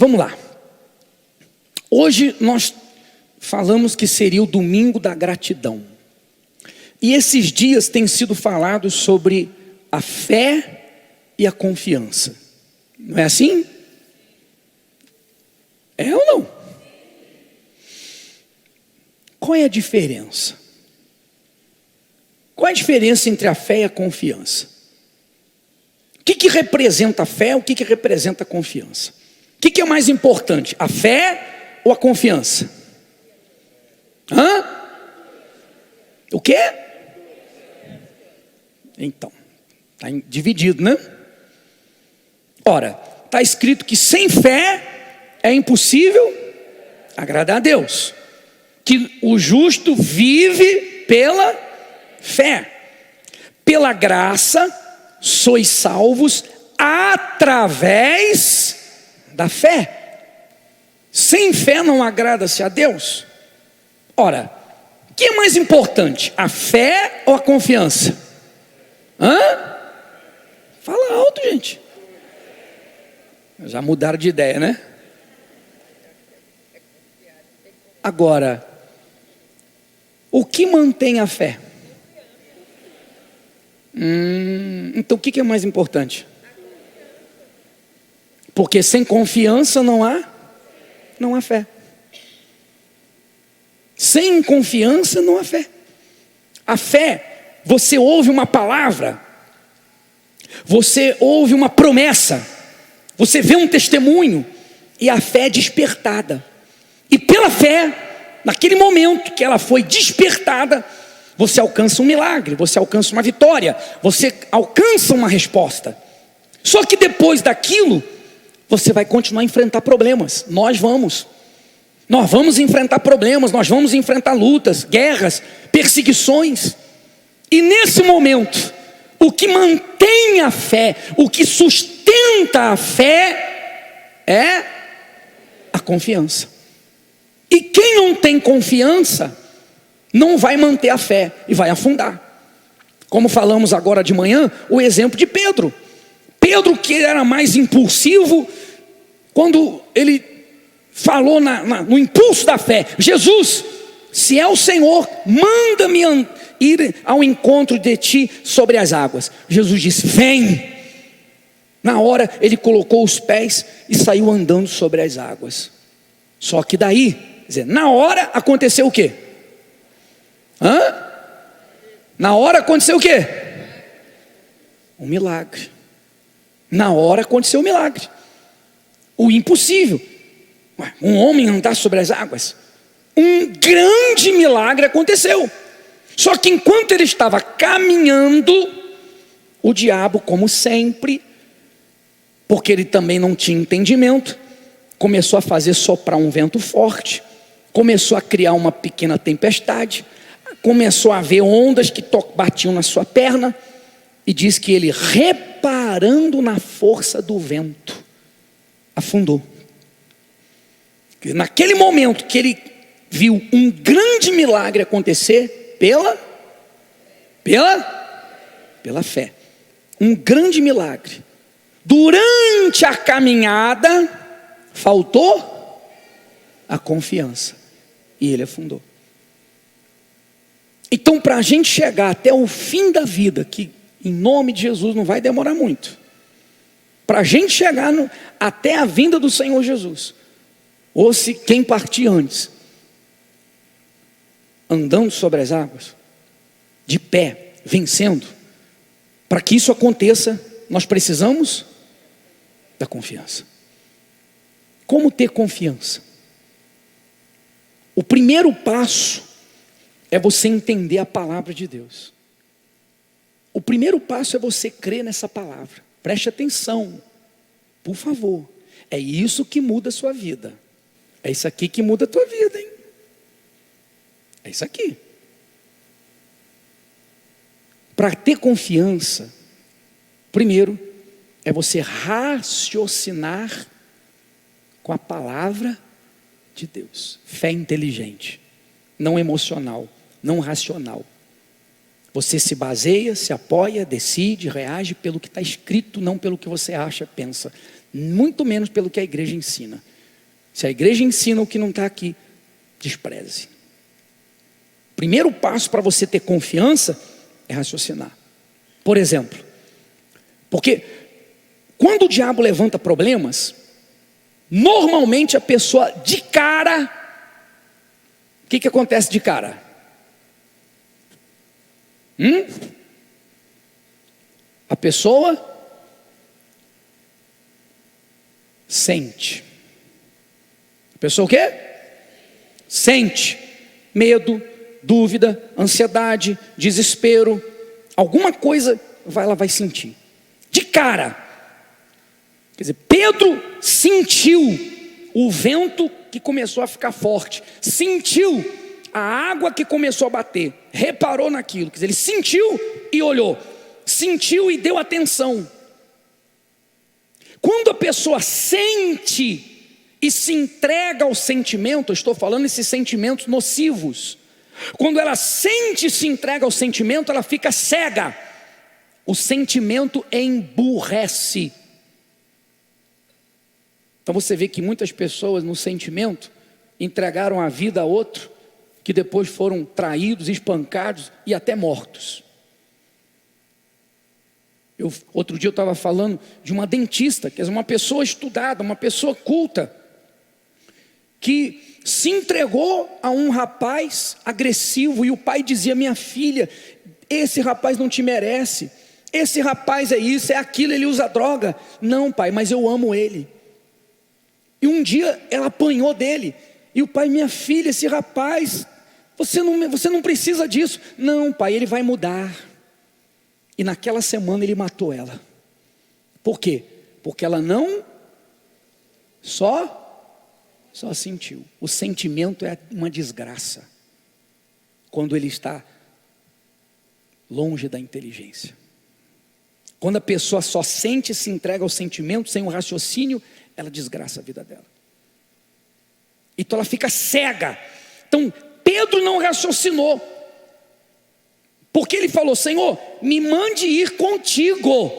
Vamos lá. Hoje nós falamos que seria o domingo da gratidão. E esses dias tem sido falado sobre a fé e a confiança. Não é assim? É ou não? Qual é a diferença? Qual é a diferença entre a fé e a confiança? O que representa a fé? O que representa a confiança? O que é mais importante? A fé ou a confiança? O quê? Então, está dividido, né? Ora, está escrito que sem fé é impossível agradar a Deus. Que o justo vive pela fé. Pela graça sois salvos através da fé. Sem fé não agrada-se a Deus. Ora, o que é mais importante? A fé ou a confiança? Fala alto, gente. Já mudaram de ideia, né? Agora, o que mantém a fé? Então o que é mais importante? Porque sem confiança não há fé. Sem confiança não há fé. A fé, você ouve uma palavra, você ouve uma promessa, você vê um testemunho, e a fé é despertada. E pela fé, naquele momento que ela foi despertada, você alcança um milagre, você alcança uma vitória, você alcança uma resposta. Só que depois daquilo, você vai continuar a enfrentar problemas. Nós vamos enfrentar problemas, nós vamos enfrentar lutas, guerras, perseguições. E nesse momento, o que mantém a fé, o que sustenta a fé é a confiança. E quem não tem confiança, não vai manter a fé e vai afundar. Como falamos agora de manhã, o exemplo de Pedro. Pedro, que era mais impulsivo, quando ele falou no impulso da fé: Jesus, se é o Senhor, manda-me ir ao encontro de ti sobre as águas. Jesus disse: vem. Na hora ele colocou os pés e saiu andando sobre as águas. Só que daí, quer dizer, na hora aconteceu o quê? Na hora aconteceu o quê? Um milagre. Na hora aconteceu um milagre. O impossível. Um homem andar sobre as águas. Um grande milagre aconteceu. Só que enquanto ele estava caminhando, o diabo, como sempre, porque ele também não tinha entendimento, começou a fazer soprar um vento forte, começou a criar uma pequena tempestade, começou a haver ondas que batiam na sua perna, e diz que ele, reparando na força do vento, afundou. Naquele momento que ele viu um grande milagre acontecer, pela fé, um grande milagre. Durante a caminhada, faltou a confiança, e ele afundou. Então, para a gente chegar até o fim da vida, que em nome de Jesus não vai demorar muito, para a gente chegar até a vinda do Senhor Jesus, ou se quem partir antes, andando sobre as águas, de pé, vencendo, para que isso aconteça, nós precisamos da confiança. Como ter confiança? O primeiro passo é você entender a palavra de Deus. O primeiro passo é você crer nessa palavra. Preste atenção, por favor. É isso que muda a sua vida. É isso aqui que muda a tua vida, hein? É isso aqui. Para ter confiança, primeiro, é você raciocinar com a palavra de Deus. Fé inteligente, não emocional, não racional. Você se baseia, se apoia, decide, reage pelo que está escrito, não pelo que você acha, pensa. Muito menos pelo que a igreja ensina. Se a igreja ensina o que não está aqui, despreze. O primeiro passo para você ter confiança é raciocinar. Por exemplo, porque quando o diabo levanta problemas, normalmente a pessoa de cara, o que acontece de cara? A pessoa sente. A pessoa o quê? Sente medo, dúvida, ansiedade, desespero. Alguma coisa ela vai sentir. De cara. Quer dizer, Pedro sentiu o vento que começou a ficar forte. Sentiu a água que começou a bater. Reparou naquilo. Quer dizer, ele sentiu e olhou. Sentiu e deu atenção. Quando a pessoa sente e se entrega ao sentimento, eu estou falando esses sentimentos nocivos. Quando ela sente e se entrega ao sentimento, ela fica cega. O sentimento emburrece. Então você vê que muitas pessoas no sentimento entregaram a vida a outro, que depois foram traídos, espancados e até mortos. Outro dia eu estava falando de uma dentista, que é uma pessoa estudada, uma pessoa culta, que se entregou a um rapaz agressivo, e o pai dizia: minha filha, esse rapaz não te merece, esse rapaz é isso, é aquilo, ele usa droga. Não, pai, mas eu amo ele. E um dia ela apanhou dele, e o pai: minha filha, esse rapaz, você não precisa disso. Não, pai, ele vai mudar. E naquela semana ele matou ela. Por quê? Porque ela não só sentiu. O sentimento é uma desgraça quando ele está longe da inteligência. Quando a pessoa só sente e se entrega ao sentimento sem um raciocínio, ela desgraça a vida dela. Então ela fica cega. Então Pedro não raciocinou, porque ele falou: Senhor, me mande ir contigo.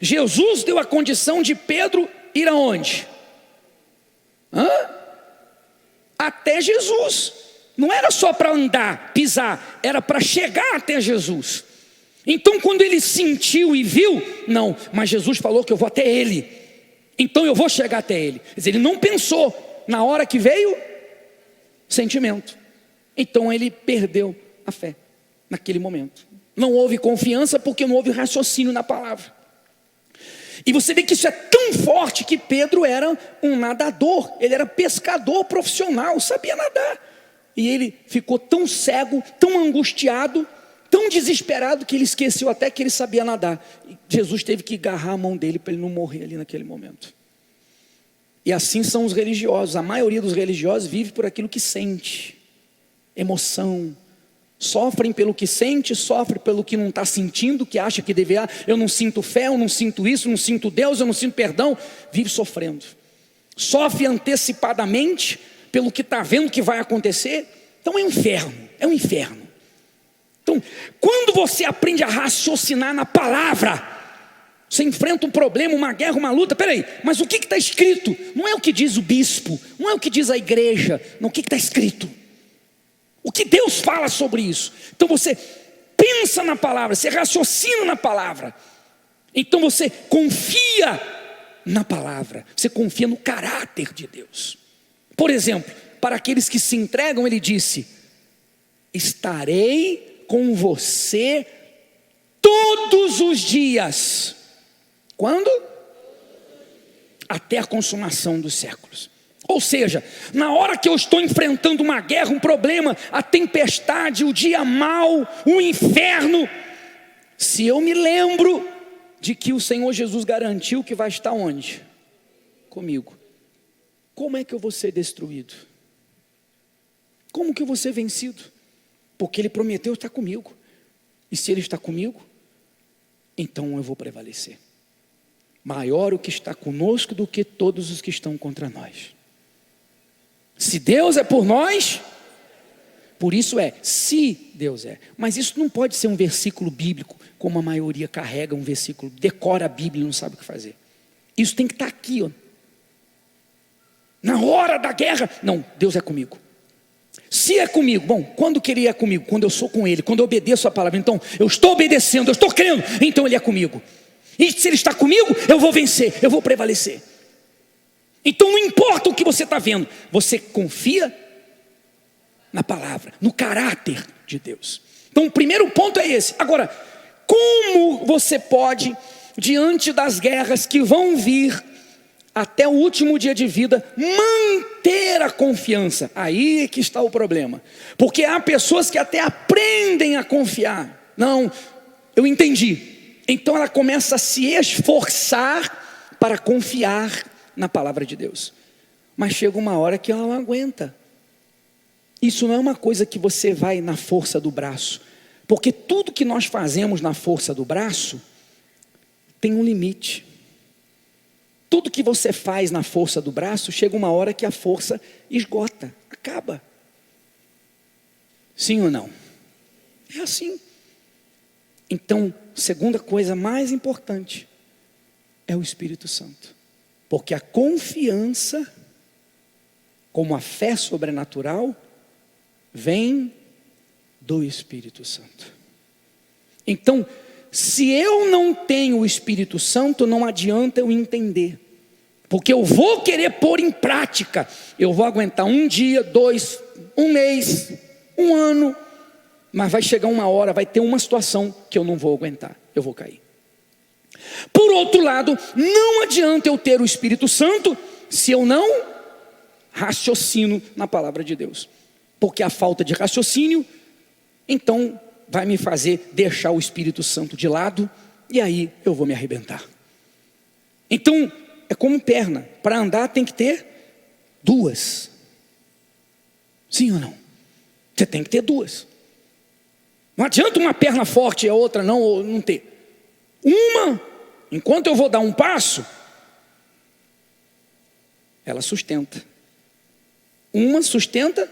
Jesus deu a condição de Pedro ir aonde? Até Jesus. Não era só para andar, pisar, era para chegar até Jesus. Então quando ele sentiu e viu, não, mas Jesus falou que eu vou até ele, então eu vou chegar até ele. Quer dizer, ele não pensou, na hora que veio sentimento. Então ele perdeu a fé naquele momento. Não houve confiança porque não houve raciocínio na palavra. E você vê que isso é tão forte que Pedro era um nadador, ele era pescador profissional, sabia nadar. E ele ficou tão cego, tão angustiado, tão desesperado, que ele esqueceu até que ele sabia nadar. E Jesus teve que agarrar a mão dele para ele não morrer ali naquele momento. E assim são os religiosos. A maioria dos religiosos vive por aquilo que sente, emoção. Sofrem pelo que sente, sofrem pelo que não está sentindo, que acha que deveria. Eu não sinto fé, eu não sinto isso, eu não sinto Deus, eu não sinto perdão. Vive sofrendo. Sofre antecipadamente pelo que está vendo que vai acontecer. Então é um inferno, é um inferno. Então, quando você aprende a raciocinar na palavra, você enfrenta um problema, uma guerra, uma luta. Peraí, mas o que está escrito? Não é o que diz o bispo, não é o que diz a igreja, não, o que está escrito? O que Deus fala sobre isso? Então você pensa na palavra, você raciocina na palavra. Então você confia na palavra, você confia no caráter de Deus. Por exemplo, para aqueles que se entregam, ele disse: estarei com você todos os dias. Quando? Até a consumação dos séculos. Ou seja, na hora que eu estou enfrentando uma guerra, um problema, a tempestade, o dia mau, o inferno, se eu me lembro de que o Senhor Jesus garantiu que vai estar onde? Comigo. Como é que eu vou ser destruído? Como que eu vou ser vencido? Porque Ele prometeu estar comigo. E se Ele está comigo, então eu vou prevalecer. Maior o que está conosco do que todos os que estão contra nós. Se Deus é por nós, por isso se Deus é. Mas isso não pode ser um versículo bíblico, como a maioria carrega um versículo, decora a Bíblia e não sabe o que fazer. Isso tem que estar aqui, na hora da guerra. Não, Deus é comigo. Se é comigo, bom, quando que Ele é comigo? Quando eu sou com Ele, quando eu obedeço a palavra. Então, eu estou obedecendo, eu estou crendo, então Ele é comigo. E se Ele está comigo, eu vou vencer, eu vou prevalecer. Então não importa o que você está vendo, você confia na palavra, no caráter de Deus. Então o primeiro ponto é esse. Agora, como você pode, diante das guerras que vão vir até o último dia de vida, manter a confiança? Aí é que está o problema. Porque há pessoas que até aprendem a confiar. Não, eu entendi. Então ela começa a se esforçar para confiar na palavra de Deus. Mas chega uma hora que ela não aguenta. Isso não é uma coisa que você vai na força do braço. Porque tudo que nós fazemos na força do braço tem um limite. Tudo que você faz na força do braço, chega uma hora que a força esgota, acaba. Sim ou não? É assim. Então, segunda coisa mais importante é o Espírito Santo. Porque a confiança, como a fé sobrenatural, vem do Espírito Santo. Então, se eu não tenho o Espírito Santo, não adianta eu entender. Porque eu vou querer pôr em prática. Eu vou aguentar um dia, 2, um mês, um ano. Mas vai chegar uma hora, vai ter uma situação que eu não vou aguentar. Eu vou cair. Por outro lado, não adianta eu ter o Espírito Santo se eu não raciocino na palavra de Deus. Porque a falta de raciocínio, então, vai me fazer deixar o Espírito Santo de lado, e aí eu vou me arrebentar. Então, é como perna. Para andar tem que ter 2. Sim ou não? Você tem que ter 2. Não adianta uma perna forte e a outra não, ou não ter. Uma, enquanto eu vou dar um passo, ela sustenta. Uma sustenta.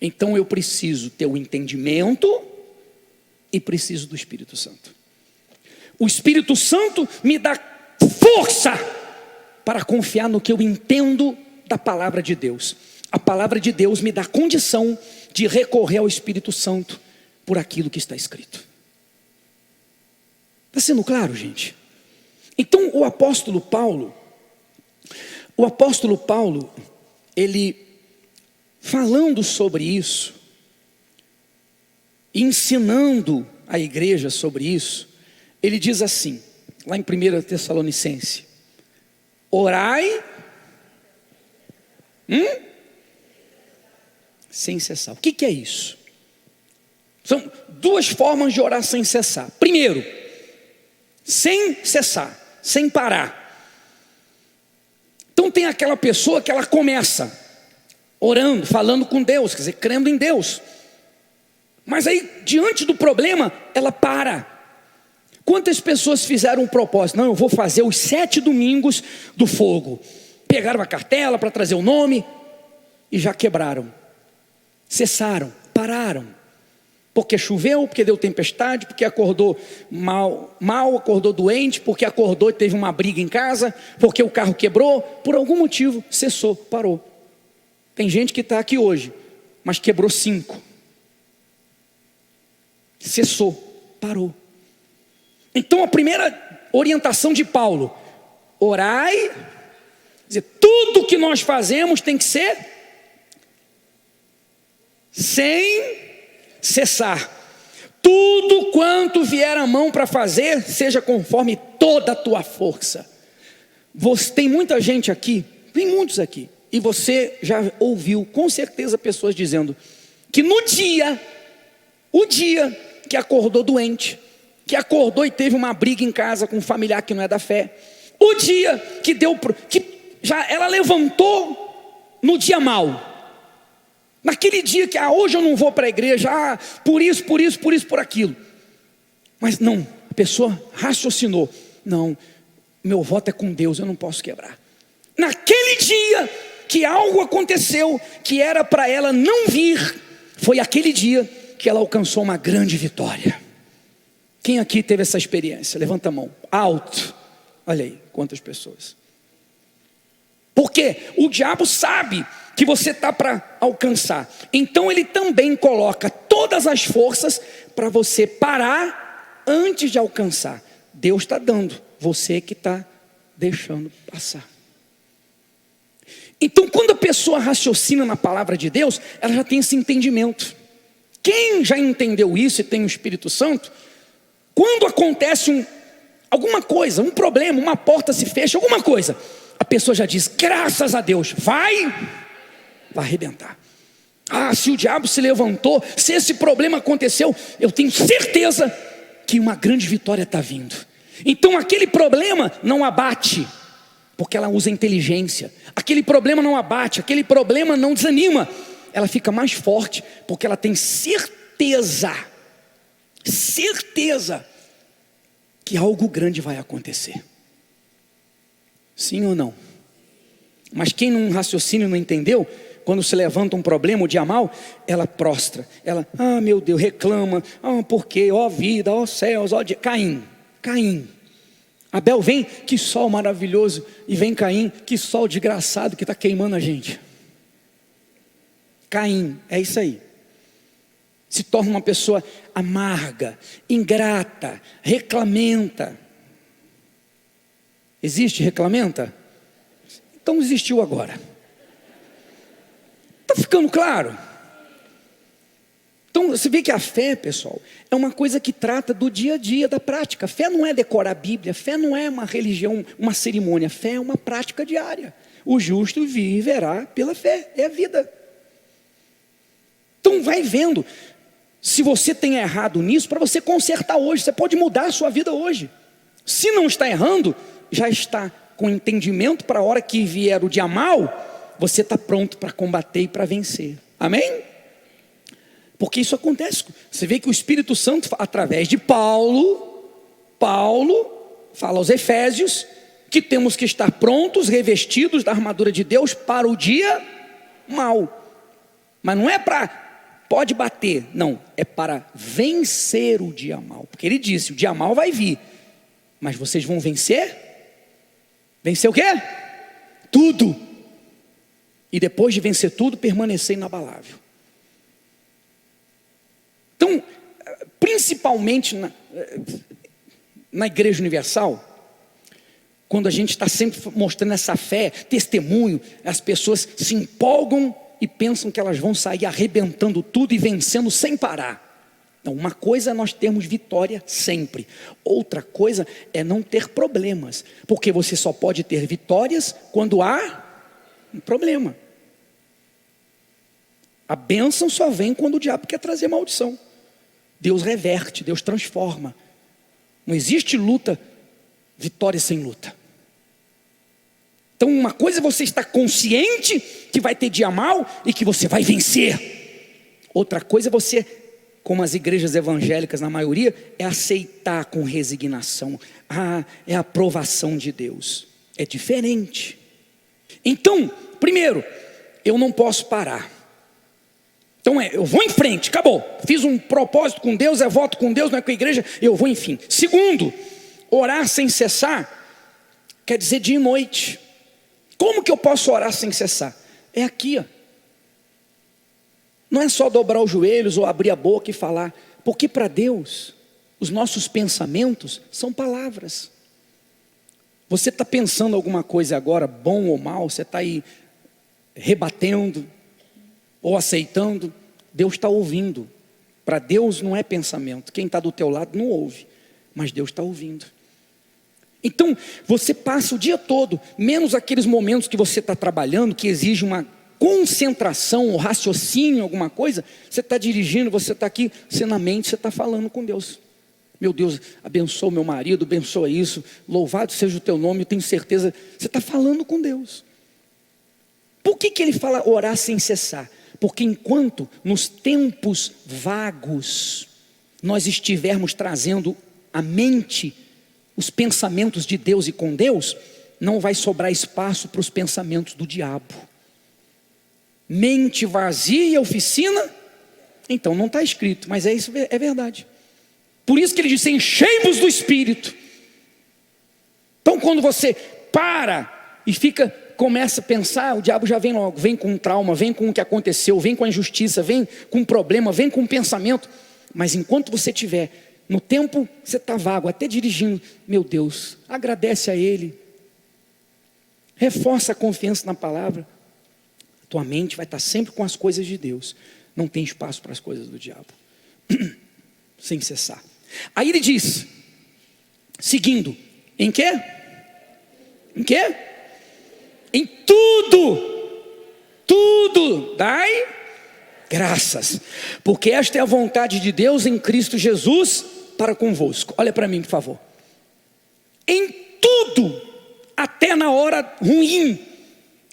Então eu preciso ter o entendimento e preciso do Espírito Santo. O Espírito Santo me dá força para confiar no que eu entendo da palavra de Deus. A palavra de Deus me dá condição de recorrer ao Espírito Santo por aquilo que está escrito. Está sendo claro, gente? Então o apóstolo Paulo, ele falando sobre isso, ensinando a igreja sobre isso, ele diz assim, lá em 1 Tessalonicenses: orai sem cessar. O que é isso? São 2 formas de orar sem cessar. Primeiro, sem cessar, sem parar. Então tem aquela pessoa que ela começa orando, falando com Deus, quer dizer, crendo em Deus. Mas aí, diante do problema, ela para. Quantas pessoas fizeram um propósito? Não, eu vou fazer os 7 domingos do fogo. Pegaram a cartela para trazer o nome e já quebraram. Cessaram, pararam. Porque choveu, porque deu tempestade, porque acordou mal, acordou doente, porque acordou e teve uma briga em casa, porque o carro quebrou, por algum motivo cessou, parou. Tem gente que está aqui hoje, mas quebrou 5. Cessou, parou. Então a primeira orientação de Paulo: orai, quer dizer, tudo que nós fazemos tem que ser sem cessar. Tudo quanto vier à mão para fazer, seja conforme toda a tua força. Tem muita gente aqui, tem muitos aqui, e você já ouviu com certeza pessoas dizendo que o dia que acordou doente, que acordou e teve uma briga em casa com um familiar que não é da fé, o dia que ela levantou no dia mau, naquele dia que hoje eu não vou para a igreja, por isso, por aquilo. Mas não, a pessoa raciocinou: não, meu voto é com Deus, eu não posso quebrar. Naquele dia que algo aconteceu que era para ela não vir, foi aquele dia que ela alcançou uma grande vitória. Quem aqui teve essa experiência? Levanta a mão, alto. Olha aí, quantas pessoas. Porque o diabo sabe que você está para alcançar. Então ele também coloca todas as forças para você parar antes de alcançar. Deus está dando, você que está deixando passar. Então quando a pessoa raciocina na palavra de Deus, ela já tem esse entendimento. Quem já entendeu isso e tem o Espírito Santo, quando acontece alguma coisa, um problema, uma porta se fecha, alguma coisa, a pessoa já diz, graças a Deus, vai arrebentar. Se o diabo se levantou, se esse problema aconteceu, eu tenho certeza que uma grande vitória está vindo. Então aquele problema não abate, porque ela usa inteligência. Aquele problema não abate, aquele problema não desanima. Ela fica mais forte, porque ela tem certeza que algo grande vai acontecer. Sim ou não? Mas quem não raciocina e não entendeu, quando se levanta um problema, o dia mal, ela prostra. Ela, meu Deus, reclama. Por quê? Ó vida, ó céus, ó dia. Caim. Abel vem, que sol maravilhoso. E vem Caim, que sol desgraçado que está queimando a gente. Caim, é isso aí. Se torna uma pessoa amarga, ingrata, reclamenta. Existe reclamenta? Então existiu agora. Está ficando claro? Então você vê que a fé, pessoal, é uma coisa que trata do dia a dia, da prática. Fé não é decorar a Bíblia, fé não é uma religião, uma cerimônia. Fé é uma prática diária. O justo viverá pela fé, é a vida. Então vai vendo, se você tem errado nisso, para você consertar hoje, você pode mudar a sua vida hoje. Se não está errando, já está com entendimento para a hora que vier o dia mal, você está pronto para combater e para vencer. Amém? Porque isso acontece. Você vê que o Espírito Santo, através de Paulo fala aos Efésios, que temos que estar prontos, revestidos da armadura de Deus para o dia mal. Mas não é para pode bater, não, é para vencer o dia mal. Porque ele disse, o dia mal vai vir, mas vocês vão vencer? Vencer o quê? Tudo. E depois de vencer tudo, permanecer inabalável. Então, principalmente na Igreja Universal, quando a gente está sempre mostrando essa fé, testemunho, as pessoas se empolgam e pensam que elas vão sair arrebentando tudo e vencendo sem parar. Então, uma coisa é nós termos vitória sempre. Outra coisa é não ter problemas. Porque você só pode ter vitórias quando há um problema. A bênção só vem quando o diabo quer trazer maldição. Deus reverte, Deus transforma. Não existe luta, vitória sem luta. Então uma coisa é você estar consciente que vai ter dia mal e que você vai vencer. Outra coisa é você, como as igrejas evangélicas na maioria, é aceitar com resignação. É a aprovação de Deus. É diferente. Então, primeiro, eu não posso parar. Então eu vou em frente, acabou. Fiz um propósito com Deus, é voto com Deus, não é com a igreja, eu vou enfim. Segundo, orar sem cessar, quer dizer dia e noite. Como que eu posso orar sem cessar? É aqui, ó. Não é só dobrar os joelhos ou abrir a boca e falar. Porque para Deus, os nossos pensamentos são palavras. Você está pensando alguma coisa agora, bom ou mal, você está aí rebatendo ou aceitando, Deus está ouvindo. Para Deus não é pensamento, quem está do teu lado não ouve, mas Deus está ouvindo. Então você passa o dia todo, menos aqueles momentos que você está trabalhando, que exige uma concentração, ou raciocínio, alguma coisa. Você está dirigindo, você está aqui, você na mente, você está falando com Deus. Meu Deus, abençoa o meu marido, abençoa isso, louvado seja o teu nome, eu tenho certeza. Você está falando com Deus. Por que ele fala orar sem cessar? Porque enquanto nos tempos vagos nós estivermos trazendo à mente os pensamentos de Deus e com Deus, não vai sobrar espaço para os pensamentos do diabo. Mente vazia e oficina, então não está escrito, mas isso é verdade. Por isso que ele diz, enchei-vos do Espírito. Então quando você para e fica começa a pensar, o diabo já vem logo, vem com um trauma, vem com o que aconteceu, vem com a injustiça, vem com um problema, vem com um pensamento. Mas enquanto você estiver no tempo, você está vago, até dirigindo, meu Deus, agradece a Ele, reforça a confiança na palavra, tua mente vai estar sempre com as coisas de Deus, não tem espaço para as coisas do diabo, sem cessar. Aí ele diz, seguindo, em quê? Em quê? Em tudo dai graças, porque esta é a vontade de Deus em Cristo Jesus para convosco. Olha para mim, por favor. Em tudo, até na hora ruim,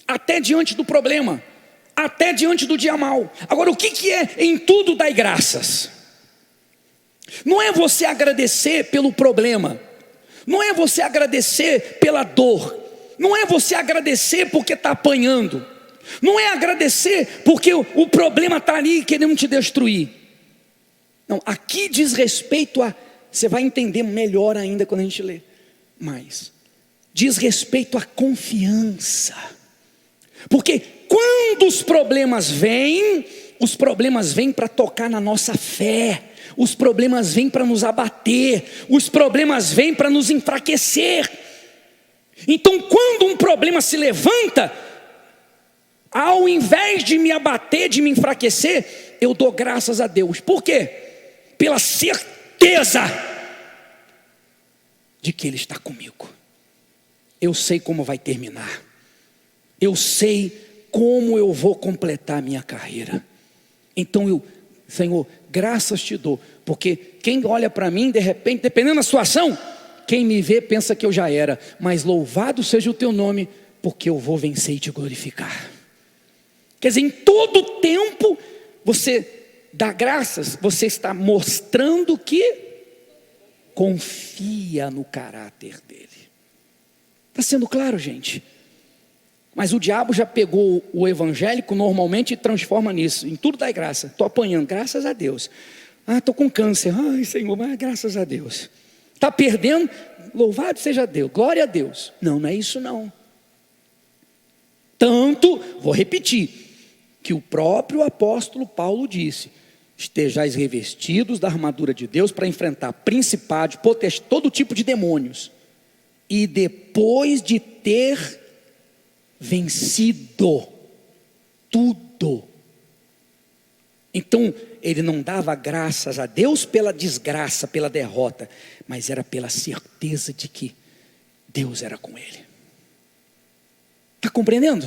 até diante do problema, até diante do dia mau. Agora, o que é em tudo dai graças? Não é você agradecer pelo problema, não é você agradecer pela dor, não é você agradecer porque está apanhando, não é agradecer porque o problema está ali querendo te destruir. Não, aqui diz respeito a, você vai entender melhor ainda quando a gente lê, mas diz respeito à confiança. Porque quando os problemas vêm para tocar na nossa fé, os problemas vêm para nos abater, os problemas vêm para nos enfraquecer. Então, quando um problema se levanta, ao invés de me abater, de me enfraquecer, eu dou graças a Deus. Por quê? Pela certeza de que Ele está comigo. Eu sei como vai terminar, eu sei como eu vou completar a minha carreira. Então Senhor, graças te dou, porque quem olha para mim, de repente, dependendo da situação, quem me vê pensa que eu já era, mas louvado seja o teu nome, porque eu vou vencer e te glorificar. Quer dizer, em todo tempo, você dá graças, você está mostrando que confia no caráter dele. Está sendo claro, gente? Mas o diabo já pegou o evangélico normalmente e transforma nisso. Em tudo dá graça. Estou apanhando, graças a Deus. Estou com câncer. Ai, Senhor, mas graças a Deus. Está perdendo, louvado seja Deus, glória a Deus. Não, não é isso não. Tanto, vou repetir, que o próprio apóstolo Paulo disse, estejais revestidos da armadura de Deus para enfrentar principados, potestades, todo tipo de demônios. E depois de ter vencido tudo. Então, ele não dava graças a Deus pela desgraça, pela derrota, mas era pela certeza de que Deus era com ele. Está compreendendo?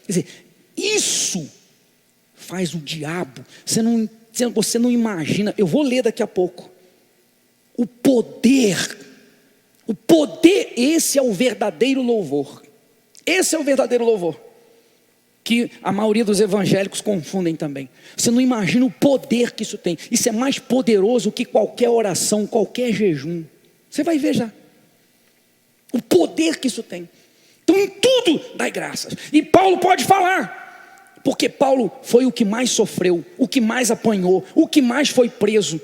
Quer dizer, isso faz o diabo, você não imagina, eu vou ler daqui a pouco, o poder, esse é o verdadeiro louvor. Esse é o verdadeiro louvor, que a maioria dos evangélicos confundem também. Você não imagina o poder que isso tem. Isso é mais poderoso que qualquer oração, qualquer jejum. Você vai ver já o poder que isso tem. Então em tudo dai graças. E Paulo pode falar, porque Paulo foi o que mais sofreu, o que mais apanhou, o que mais foi preso.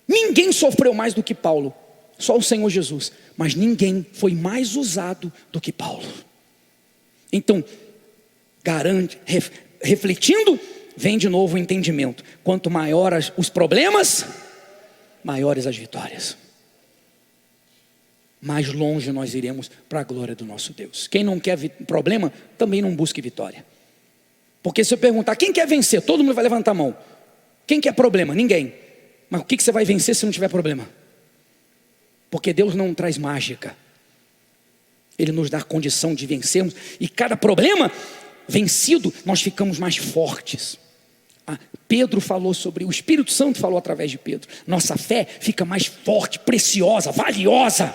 Ninguém sofreu mais do que Paulo, só o Senhor Jesus. Mas ninguém foi mais usado do que Paulo. Então, garante, refletindo, vem de novo o entendimento. Quanto maiores os problemas, maiores as vitórias. Mais longe nós iremos para a glória do nosso Deus. Quem não quer problema, também não busque vitória. Porque se eu perguntar, quem quer vencer? Todo mundo vai levantar a mão. Quem quer problema? Ninguém. Mas o que você vai vencer se não tiver problema? Porque Deus não traz mágica. Ele nos dá a condição de vencermos. E cada problema vencido, nós ficamos mais fortes. Pedro falou sobre, o Espírito Santo falou através de Pedro. Nossa fé fica mais forte, preciosa, valiosa.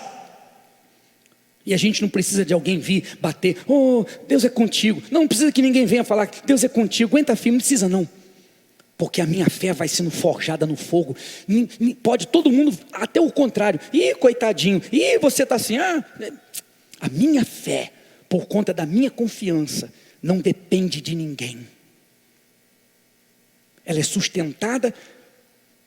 E a gente não precisa de alguém vir bater. Oh, Deus é contigo. Não precisa que ninguém venha falar que Deus é contigo. Aguenta firme, não precisa não. Porque a minha fé vai sendo forjada no fogo. Pode todo mundo, até o contrário. Ih, coitadinho. Ih, você está assim. A minha fé, por conta da minha confiança, não depende de ninguém. Ela é sustentada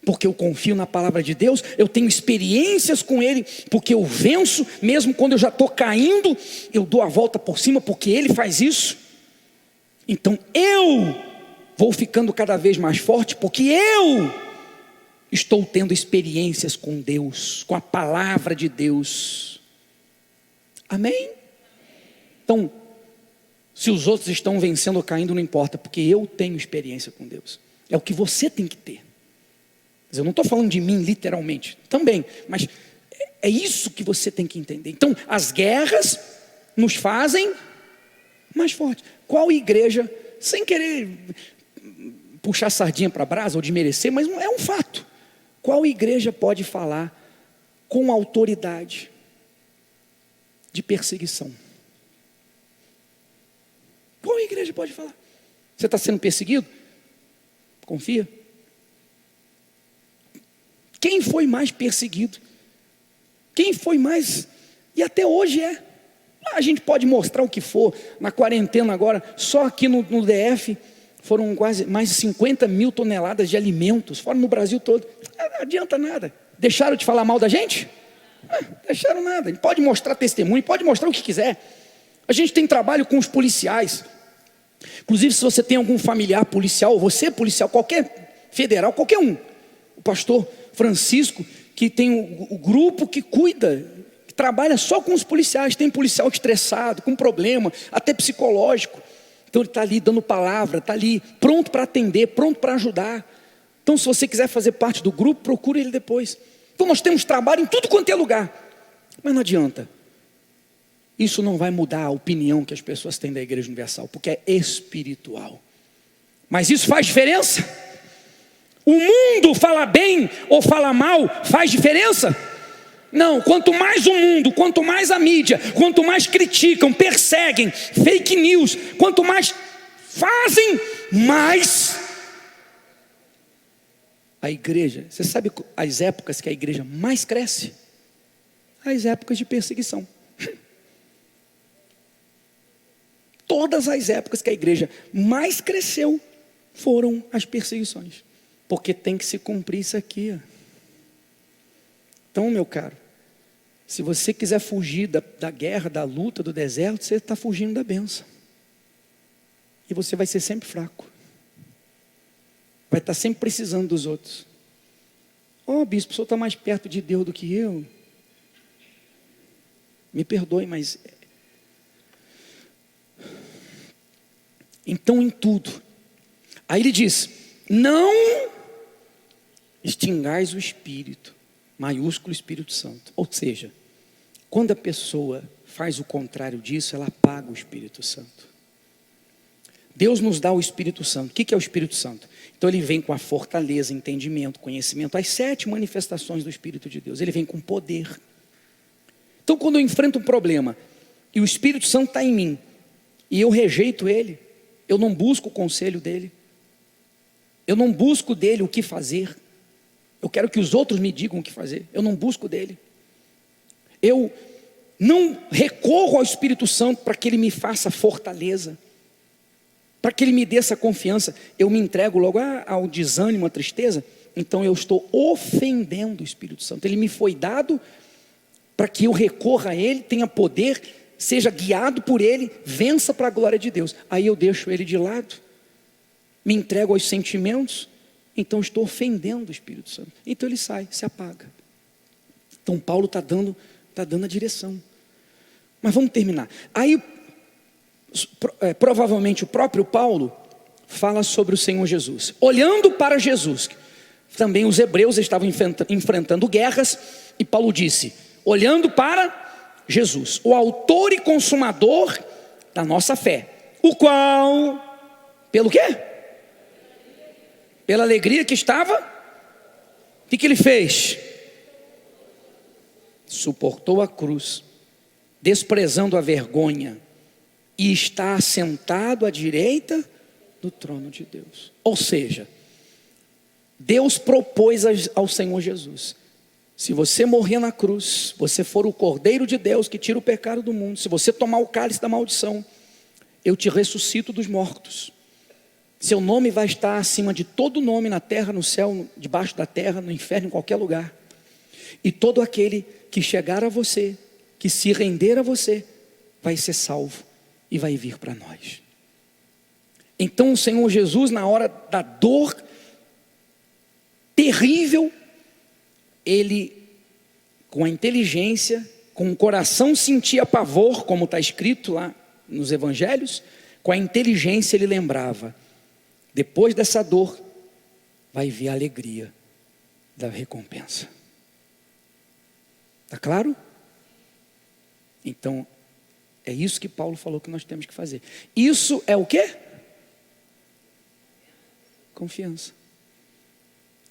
porque eu confio na palavra de Deus, eu tenho experiências com Ele, porque eu venço, mesmo quando eu já estou caindo, eu dou a volta por cima, porque Ele faz isso. Então eu vou ficando cada vez mais forte, porque eu estou tendo experiências com Deus, com a palavra de Deus. Amém? Então, se os outros estão vencendo ou caindo, não importa, porque eu tenho experiência com Deus. É o que você tem que ter. Eu não estou falando de mim literalmente, também, mas é isso que você tem que entender. Então, as guerras nos fazem mais fortes. Qual igreja, sem querer puxar sardinha para a brasa ou desmerecer, mas é um fato. Qual igreja pode falar com autoridade de perseguição? Qual igreja pode falar? Você está sendo perseguido? Confia. Quem foi mais perseguido? Quem foi mais? E até hoje é. A gente pode mostrar o que for. Na quarentena agora, só aqui no DF, foram quase mais de 50 mil toneladas de alimentos, fora no Brasil todo. Não adianta nada. Deixaram de falar mal da gente? Deixaram nada. Ele pode mostrar testemunho, pode mostrar o que quiser. A gente tem trabalho com os policiais. Inclusive, se você tem algum familiar policial, você policial, qualquer federal, qualquer um. O pastor Francisco, que tem o grupo que cuida, que trabalha só com os policiais. Tem policial estressado, com problema, até psicológico. Então ele está ali dando palavra, está ali pronto para atender, pronto para ajudar. Então, se você quiser fazer parte do grupo, procure ele depois. Então nós temos trabalho em tudo quanto é lugar. Mas não adianta. Isso não vai mudar a opinião que as pessoas têm da Igreja Universal, porque é espiritual. Mas isso faz diferença? O mundo fala bem ou fala mal, faz diferença? Não, quanto mais o mundo, quanto mais a mídia, quanto mais criticam, perseguem, fake news, quanto mais fazem, mais a igreja. Você sabe as épocas que a igreja mais cresce? As épocas de perseguição. Todas as épocas que a igreja mais cresceu foram as perseguições. Porque tem que se cumprir isso aqui. Então, meu caro, se você quiser fugir da guerra, da luta, do deserto, você está fugindo da bênção. E você vai ser sempre fraco. Vai estar sempre precisando dos outros. Bispo, o senhor está mais perto de Deus do que eu. Me perdoe, mas... Então, em tudo. Aí ele diz, não extingais o Espírito, maiúsculo Espírito Santo. Ou seja, quando a pessoa faz o contrário disso, ela apaga o Espírito Santo. Deus nos dá o Espírito Santo. O que é o Espírito Santo? Então ele vem com a fortaleza, entendimento, conhecimento, as 7 manifestações do Espírito de Deus. Ele vem com poder. Então quando eu enfrento um problema, e o Espírito Santo está em mim, e eu rejeito ele, eu não busco o conselho dele, eu não busco dele o que fazer, eu quero que os outros me digam o que fazer, eu não busco dele, eu não recorro ao Espírito Santo para que ele me faça fortaleza, para que ele me dê essa confiança, eu me entrego logo ao desânimo, à tristeza. Então eu estou ofendendo o Espírito Santo. Ele me foi dado para que eu recorra a ele, tenha poder, seja guiado por ele, vença para a glória de Deus. Aí eu deixo ele de lado, me entrego aos sentimentos, então estou ofendendo o Espírito Santo. Então ele sai, se apaga. Então Paulo está dando a direção. Mas vamos terminar. Aí provavelmente o próprio Paulo fala sobre o Senhor Jesus. Olhando para Jesus, também os hebreus estavam enfrentando guerras, e Paulo disse, olhando para Jesus, o autor e consumador da nossa fé, o qual, pelo quê? Pela alegria que estava, o que ele fez? Suportou a cruz, desprezando a vergonha, e está assentado à direita do trono de Deus. Ou seja, Deus propôs ao Senhor Jesus, se você morrer na cruz, você for o Cordeiro de Deus que tira o pecado do mundo, se você tomar o cálice da maldição, eu te ressuscito dos mortos. Seu nome vai estar acima de todo nome na terra, no céu, debaixo da terra, no inferno, em qualquer lugar. E todo aquele que chegar a você, que se render a você, vai ser salvo e vai vir para nós. Então o Senhor Jesus, na hora da dor terrível, Ele, com a inteligência, com o coração sentia pavor, como está escrito lá nos evangelhos, com a inteligência Ele lembrava: depois dessa dor, vai vir a alegria da recompensa. Está claro? Então, é isso que Paulo falou que nós temos que fazer. Isso é o quê? Confiança.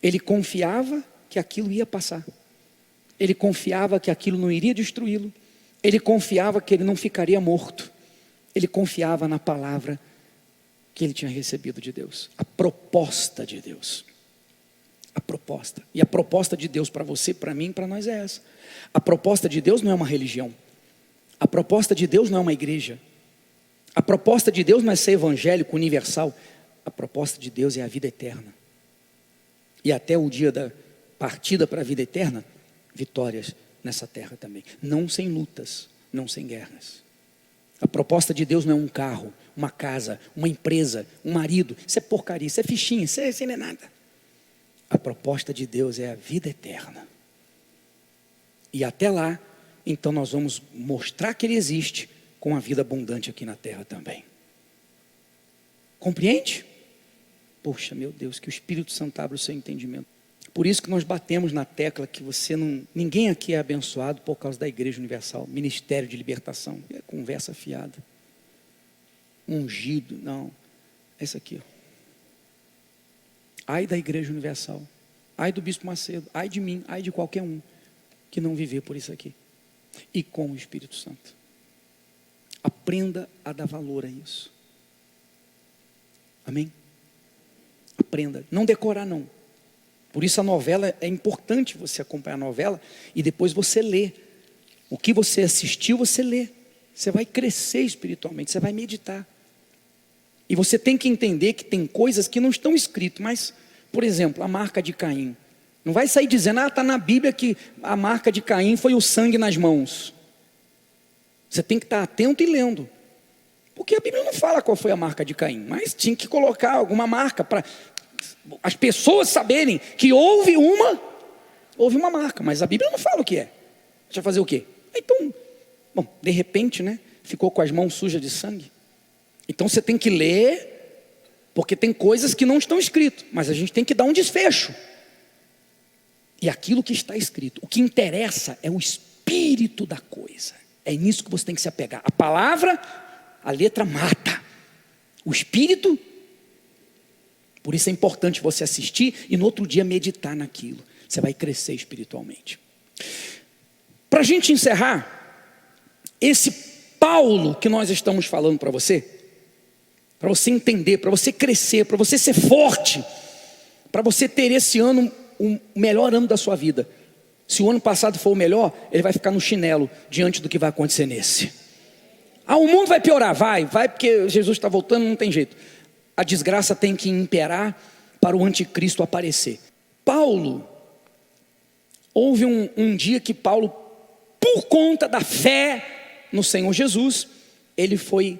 Ele confiava que aquilo ia passar. Ele confiava que aquilo não iria destruí-lo. Ele confiava que ele não ficaria morto. Ele confiava na palavra que ele tinha recebido de Deus. A proposta de Deus. A proposta. E a proposta de Deus para você, para mim, para nós é essa. A proposta de Deus não é uma religião. A proposta de Deus não é uma igreja. A proposta de Deus não é ser evangélico, universal. A proposta de Deus é a vida eterna. E até o dia da partida para a vida eterna, vitórias nessa terra também. Não sem lutas, não sem guerras. A proposta de Deus não é um carro, uma casa, uma empresa, um marido. Isso é porcaria, isso é fichinha, isso não é nada. A proposta de Deus é a vida eterna. E até lá, então nós vamos mostrar que Ele existe com a vida abundante aqui na terra também. Compreende? Poxa, meu Deus, que o Espírito Santo abra o seu entendimento. Por isso que nós batemos na tecla que ninguém aqui é abençoado por causa da Igreja Universal, Ministério de Libertação. É conversa fiada. Ungido, não. É isso aqui. Ai da Igreja Universal. Ai do Bispo Macedo. Ai de mim. Ai de qualquer um que não viver por isso aqui. E com o Espírito Santo. Aprenda a dar valor a isso. Amém? Aprenda. Não decorar não. Por isso a novela, é importante você acompanhar a novela e depois você lê. O que você assistiu, você lê. Você vai crescer espiritualmente, você vai meditar. E você tem que entender que tem coisas que não estão escritas, mas, por exemplo, a marca de Caim. Não vai sair dizendo, está na Bíblia que a marca de Caim foi o sangue nas mãos. Você tem que estar atento e lendo. Porque a Bíblia não fala qual foi a marca de Caim, mas tinha que colocar alguma marca para as pessoas saberem que houve uma marca, mas a Bíblia não fala o que é. Deixa eu fazer o quê? Então, bom, de repente, né, ficou com as mãos sujas de sangue. Então você tem que ler, porque tem coisas que não estão escritas, mas a gente tem que dar um desfecho. E aquilo que está escrito, o que interessa é o espírito da coisa. É nisso que você tem que se apegar. A palavra, a letra mata. O espírito. Por isso é importante você assistir e no outro dia meditar naquilo. Você vai crescer espiritualmente. Para a gente encerrar, esse Paulo que nós estamos falando para você entender, para você crescer, para você ser forte, para você ter esse ano o melhor ano da sua vida. Se o ano passado for o melhor, ele vai ficar no chinelo diante do que vai acontecer nesse. O mundo vai piorar, vai porque Jesus está voltando, não tem jeito. A desgraça tem que imperar para o anticristo aparecer. Paulo, houve um dia que Paulo, por conta da fé no Senhor Jesus, ele foi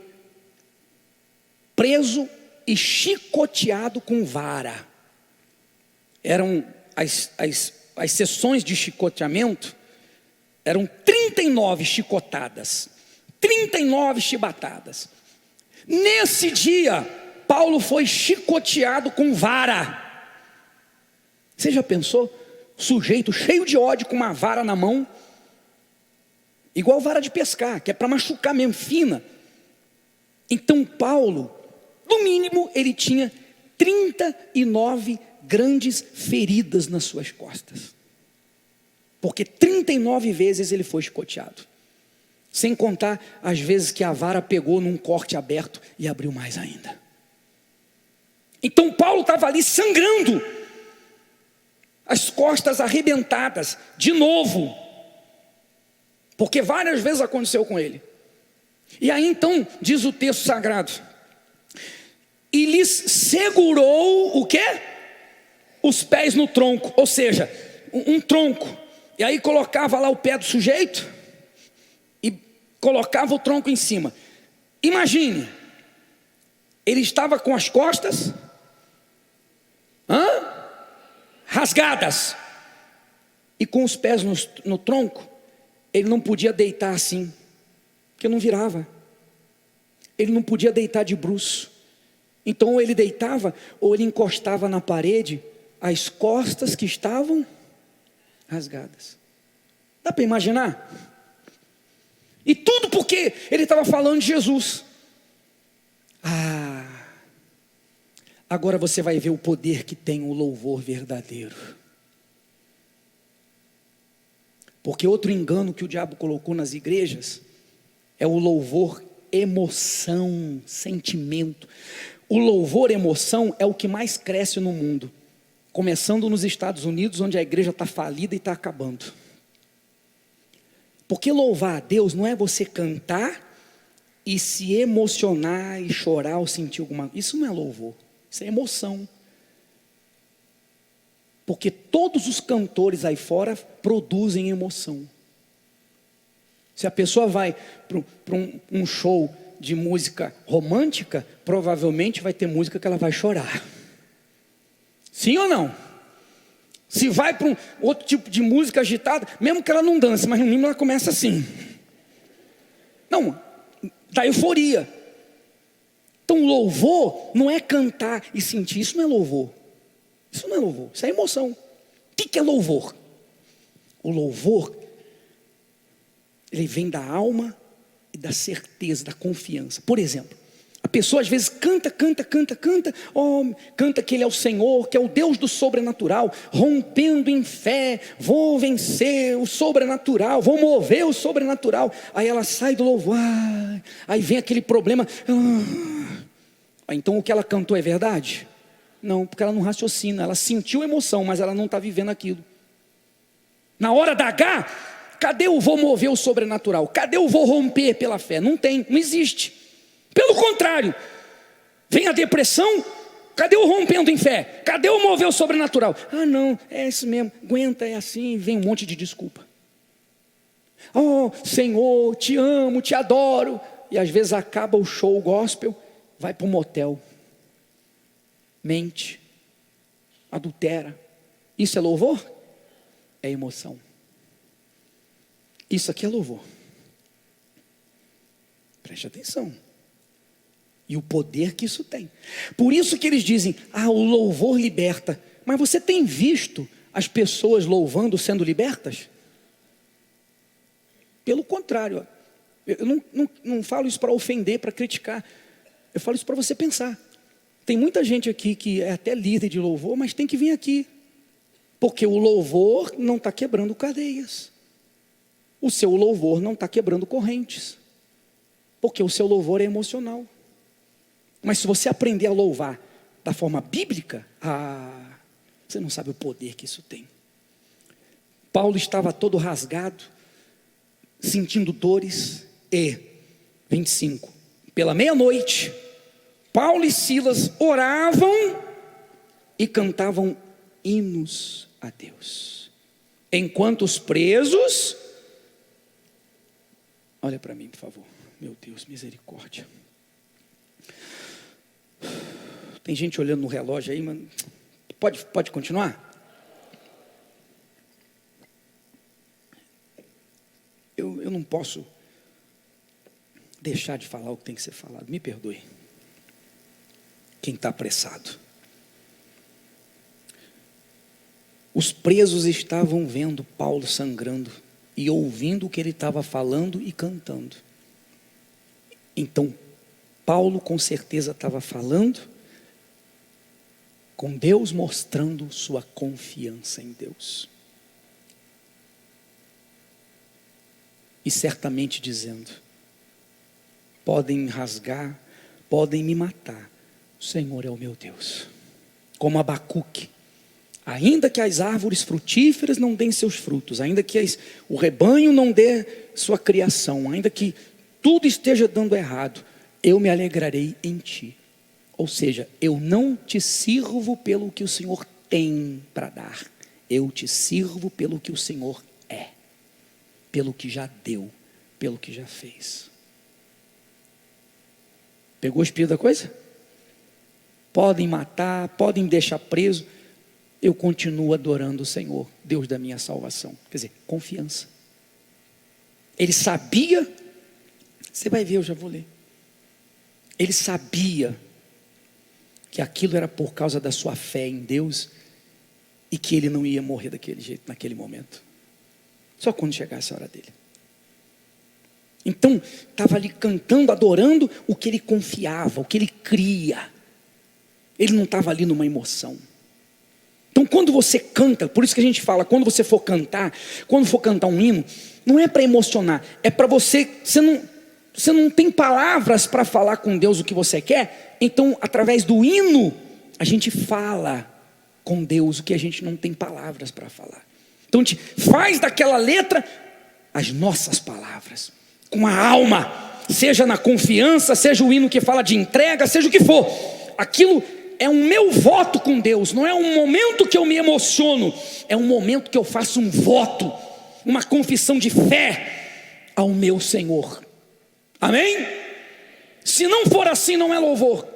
preso e chicoteado com vara. Eram as sessões de chicoteamento, eram 39 chicotadas, 39 chibatadas. Nesse dia, Paulo foi chicoteado com vara. Você já pensou? Sujeito cheio de ódio com uma vara na mão, igual vara de pescar, que é para machucar mesmo, fina. Então Paulo, no mínimo, ele tinha 39 grandes feridas nas suas costas. Porque 39 vezes ele foi chicoteado. Sem contar as vezes que a vara pegou num corte aberto e abriu mais ainda. Então Paulo estava ali sangrando, as costas arrebentadas, de novo, porque várias vezes aconteceu com ele. E aí então, diz o texto sagrado, e lhes segurou o quê? Os pés no tronco, ou seja, um tronco. E aí colocava lá o pé do sujeito e colocava o tronco em cima. Imagine, ele estava com as costas rasgadas e com os pés no tronco. Ele não podia deitar assim, porque não virava. Ele não podia deitar de bruço. Então ou ele deitava ou ele encostava na parede as costas que estavam rasgadas. Dá para imaginar? E tudo porque ele estava falando de Jesus. Agora você vai ver o poder que tem o louvor verdadeiro. Porque outro engano que o diabo colocou nas igrejas é o louvor emoção, sentimento. O louvor emoção é o que mais cresce no mundo, começando nos Estados Unidos, onde a igreja está falida e está acabando. Porque louvar a Deus não é você cantar e se emocionar e chorar ou sentir alguma coisa. Isso não é louvor, isso é emoção. Porque todos os cantores aí fora produzem emoção. Se a pessoa vai para um show de música romântica, provavelmente vai ter música que ela vai chorar. Sim ou não? Se vai para um outro tipo de música agitada, mesmo que ela não dance, mas no mínimo ela começa assim. Não, dá euforia. Então louvor não é cantar e sentir, isso não é louvor. Isso não é louvor, isso é emoção. O que é louvor? O louvor, ele vem da alma e da certeza, da confiança. Por exemplo, a pessoa às vezes canta, canta que Ele é o Senhor, que é o Deus do sobrenatural, rompendo em fé, vou vencer o sobrenatural, vou mover o sobrenatural. Aí ela sai do louvor, aí vem aquele problema. Então o que ela cantou é verdade? Não, porque ela não raciocina, ela sentiu emoção, mas ela não está vivendo aquilo. Na hora da H, cadê o vou mover o sobrenatural? Cadê o vou romper pela fé? Não tem, não existe. Pelo contrário, vem a depressão, cadê o rompendo em fé? Cadê o mover o sobrenatural? Não, é isso mesmo, aguenta, é assim, vem um monte de desculpa. Oh, Senhor, te amo, te adoro. E às vezes acaba o show gospel, vai para um motel. Mente, adultera. Isso é louvor? É emoção. Isso aqui é louvor. Preste atenção. E o poder que isso tem. Por isso que eles dizem, o louvor liberta. Mas você tem visto as pessoas louvando sendo libertas? Pelo contrário, eu não falo isso para ofender, para criticar. Eu falo isso para você pensar. Tem muita gente aqui que é até líder de louvor, mas tem que vir aqui. Porque o louvor não está quebrando cadeias. O seu louvor não está quebrando correntes. Porque o seu louvor é emocional. Mas se você aprender a louvar da forma bíblica, você não sabe o poder que isso tem. Paulo estava todo rasgado, sentindo dores, e 25, pela meia-noite, Paulo e Silas oravam e cantavam hinos a Deus, enquanto os presos, olha para mim por favor, meu Deus, misericórdia, tem gente olhando no relógio aí, mas pode continuar? Eu não posso deixar de falar o que tem que ser falado, me perdoe. Quem está apressado. Os presos estavam vendo Paulo sangrando e ouvindo o que ele estava falando e cantando. Então, Paulo com certeza estava falando com Deus, mostrando sua confiança em Deus. E certamente dizendo, podem me rasgar, podem me matar, o Senhor é o meu Deus. Como Abacuque, ainda que as árvores frutíferas não deem seus frutos, ainda que o rebanho não dê sua criação, ainda que tudo esteja dando errado, eu me alegrarei em ti. Ou seja, eu não te sirvo pelo que o Senhor tem para dar, eu te sirvo pelo que o Senhor é, pelo que já deu, pelo que já fez. Pegou o espírito da coisa? Podem matar, podem deixar preso, eu continuo adorando o Senhor, Deus da minha salvação. Quer dizer, confiança. Ele sabia, você vai ver, eu já vou ler. Ele sabia que aquilo era por causa da sua fé em Deus e que ele não ia morrer daquele jeito, naquele momento. Só quando chegasse a hora dele. Então, estava ali cantando, adorando o que ele confiava, o que ele cria. Ele não estava ali numa emoção. Então, quando você canta, por isso que a gente fala, quando você for cantar, quando for cantar um hino, não é para emocionar, é para você não tem palavras para falar com Deus o que você quer, então, através do hino, a gente fala com Deus o que a gente não tem palavras para falar. Então, a gente faz daquela letra as nossas palavras, com a alma, seja na confiança, seja o hino que fala de entrega, seja o que for, aquilo é um meu voto com Deus, não é um momento que eu me emociono, é um momento que eu faço um voto, uma confissão de fé ao meu Senhor, amém? Se não for assim, não é louvor.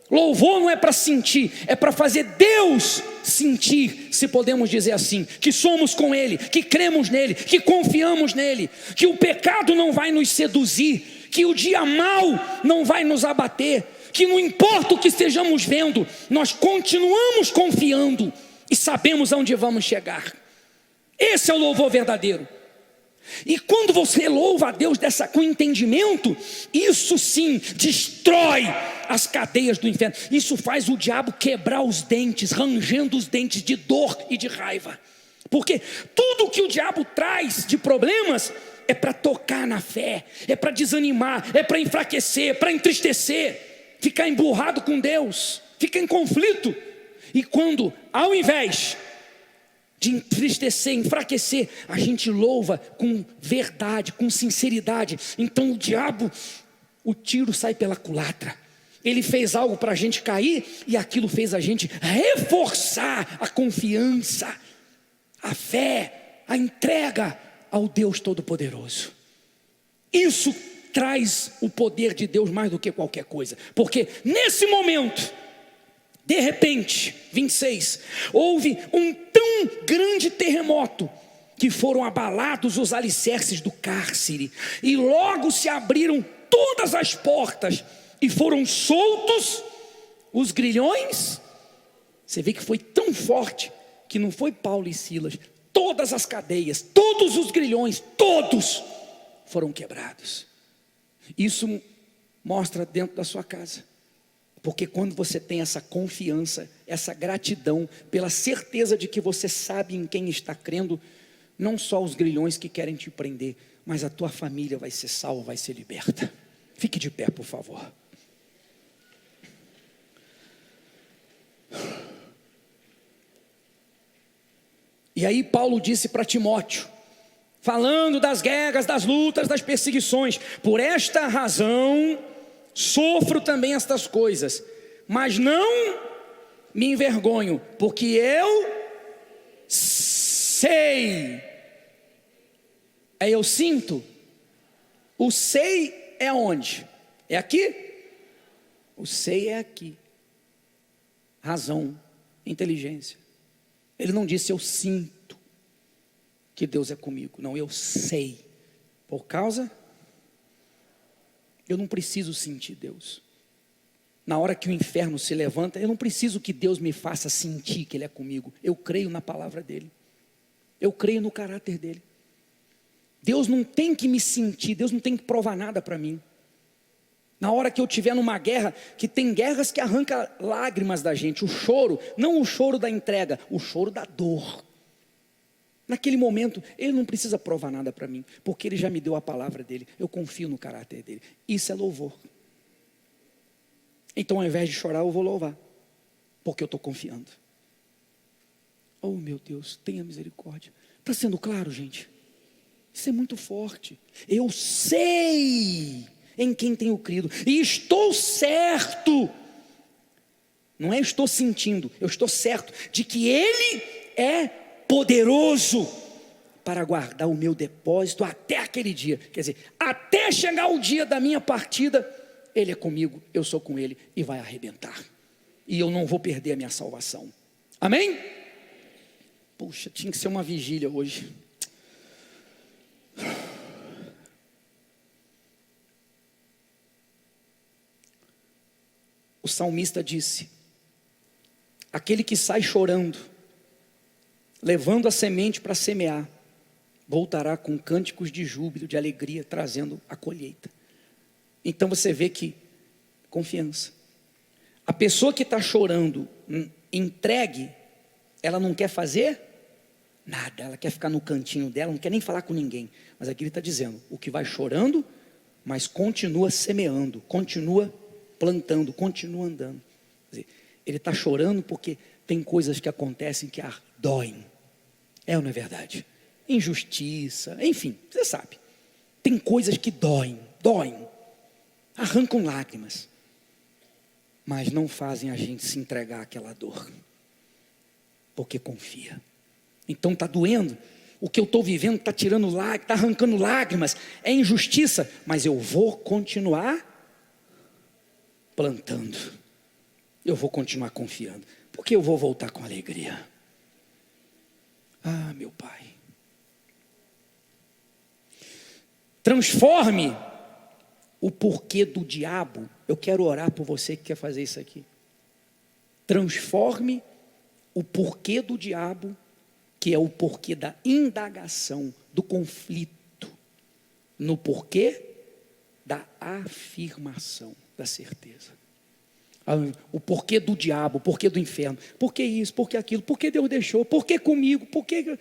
Louvor não é para sentir, é para fazer Deus sentir, se podemos dizer assim, que somos com Ele, que cremos nele, que confiamos nele, que o pecado não vai nos seduzir, que o dia mau não vai nos abater, que não importa o que estejamos vendo, nós continuamos confiando e sabemos aonde vamos chegar. Esse é o louvor verdadeiro. E quando você louva a Deus com entendimento, isso sim destrói as cadeias do inferno. Isso faz o diabo quebrar os dentes, rangendo os dentes de dor e de raiva. Porque tudo que o diabo traz de problemas é para tocar na fé, é para desanimar, é para enfraquecer, é para entristecer, ficar emburrado com Deus, ficar em conflito. E quando, ao invés de entristecer, enfraquecer, a gente louva com verdade, com sinceridade, então o diabo, o tiro sai pela culatra. Ele fez algo para a gente cair, e aquilo fez a gente reforçar a confiança, a fé, a entrega ao Deus Todo-Poderoso. Isso traz o poder de Deus mais do que qualquer coisa, porque nesse momento, de repente, 26, houve um tão grande terremoto, que foram abalados os alicerces do cárcere, e logo se abriram todas as portas, e foram soltos os grilhões. Você vê que foi tão forte, que não foi Paulo e Silas, todas as cadeias, todos os grilhões, todos foram quebrados. Isso mostra dentro da sua casa. Porque quando você tem essa confiança, essa gratidão, pela certeza de que você sabe em quem está crendo, não só os grilhões que querem te prender, mas a tua família vai ser salva, vai ser liberta. Fique de pé, por favor. E aí Paulo disse para Timóteo, falando das guerras, das lutas, das perseguições: por esta razão sofro também estas coisas, mas não me envergonho, porque eu sei. Aí eu sinto. O sei é onde? É aqui? O sei é aqui. Razão, inteligência. Ele não disse eu sinto que Deus é comigo. Não, eu sei. Por causa... eu não preciso sentir Deus. Na hora que o inferno se levanta, eu não preciso que Deus me faça sentir que Ele é comigo. Eu creio na palavra dEle. Eu creio no caráter dEle. Deus não tem que me sentir, Deus não tem que provar nada para mim. Na hora que eu estiver numa guerra, que tem guerras que arrancam lágrimas da gente, o choro, não o choro da entrega, o choro da dor. Naquele momento, Ele não precisa provar nada para mim, porque Ele já me deu a palavra dEle, eu confio no caráter dEle. Isso é louvor. Então, ao invés de chorar, eu vou louvar, porque eu estou confiando. Oh meu Deus, tenha misericórdia. Está sendo claro, gente? Isso é muito forte. Eu sei em quem tenho crido, e estou certo Não é eu estou sentindo, eu estou certo de que Ele é poderoso para guardar o meu depósito até aquele dia. Quer dizer, até chegar o dia da minha partida, Ele é comigo, eu sou com Ele e vai arrebentar. E eu não vou perder a minha salvação. Amém? Puxa, tinha que ser uma vigília hoje. O salmista disse: aquele que sai chorando, levando a semente para semear, voltará com cânticos de júbilo, de alegria, trazendo a colheita. Então você vê que, confiança. A pessoa que está chorando, entregue, ela não quer fazer nada, ela quer ficar no cantinho dela, não quer nem falar com ninguém. Mas aqui ele está dizendo, o que vai chorando, mas continua semeando, continua plantando, continua andando. Quer dizer, ele está chorando porque tem coisas que acontecem que doem. É ou não é verdade? Injustiça, enfim, você sabe. Tem coisas que doem, arrancam lágrimas, mas não fazem a gente se entregar àquela dor, porque confia. Então está doendo, o que eu estou vivendo está tirando lágrimas, está arrancando lágrimas, é injustiça, mas eu vou continuar plantando, eu vou continuar confiando, porque eu vou voltar com alegria. Ah, meu Pai, transforme o porquê do diabo. Eu quero orar por você que quer fazer isso aqui. Transforme o porquê do diabo, que é o porquê da indagação, do conflito, no porquê da afirmação, da certeza. O porquê do diabo, o porquê do inferno, por que isso, por que aquilo, por que Deus deixou, por que comigo, por que...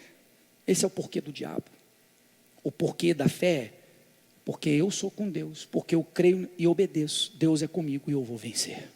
Esse é o porquê do diabo. O porquê da fé, porque eu sou com Deus, porque eu creio e obedeço, Deus é comigo e eu vou vencer.